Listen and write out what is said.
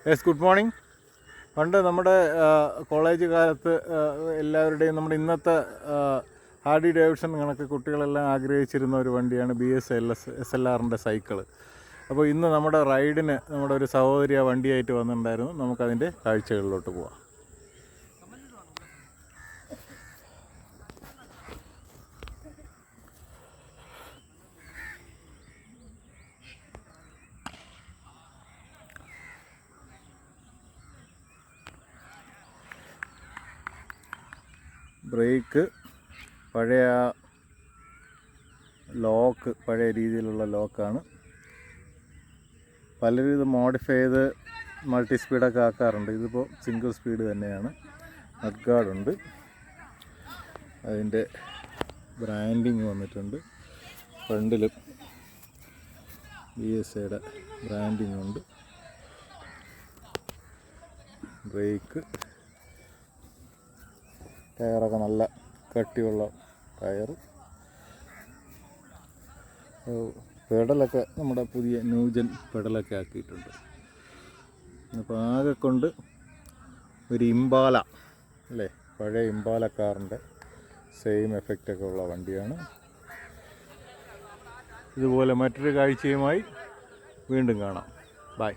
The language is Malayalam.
Yes, good morning. പണ്ട് നമ്മുടെ കോളേജ് കാലത്ത് എല്ലാവരുടെയും നമ്മുടെ ഇന്നത്തെ ഹാർഡി ഡേവിഡ്സൺ കണക്ക് കുട്ടികളെല്ലാം ആഗ്രഹിച്ചിരുന്ന ഒരു വണ്ടിയാണ് BSLR സൈക്കിള്. അപ്പോൾ ഇന്ന് നമ്മുടെ റൈഡിന് നമ്മുടെ ഒരു സഹോദരി ആ വണ്ടിയായിട്ട് വന്നിട്ടുണ്ടായിരുന്നു. നമുക്കതിൻ്റെ കാഴ്ചകളിലോട്ട് പോവാം. ബ്രേക്ക് പഴയ ലോക്ക്, പഴയ രീതിയിലുള്ള ലോക്കാണ്. പലരും ഇത് മോഡിഫൈ ചെയ്ത് മൾട്ടി സ്പീഡൊക്കെ ആക്കാറുണ്ട്. ഇതിപ്പോൾ സിംഗിൾ സ്പീഡ് തന്നെയാണ്. മഡ് ഗാർഡുണ്ട്, അതിൻ്റെ ബ്രാൻഡിങ് വന്നിട്ടുണ്ട്. ഫ്രണ്ടിലും BSAയുടെ ബ്രാൻഡിങ് ഉണ്ട്. ബ്രേക്ക്, ടയറൊക്കെ നല്ല കട്ടിയുള്ള ടയർ. പെഡലൊക്കെ നമ്മുടെ പുതിയ ന്യൂജൻ പെഡലൊക്കെ ആക്കിയിട്ടുണ്ട്. അപ്പോൾ ആകെ കൊണ്ട് ഒരു ഇമ്പാല അല്ലേ, പഴയ ഇമ്പാല കാറിൻ്റെ സെയിം എഫക്റ്റൊക്കെ ഉള്ള വണ്ടിയാണ്. ഇതുപോലെ മറ്റൊരു കാഴ്ചയുമായി വീണ്ടും കാണാം. ബൈ.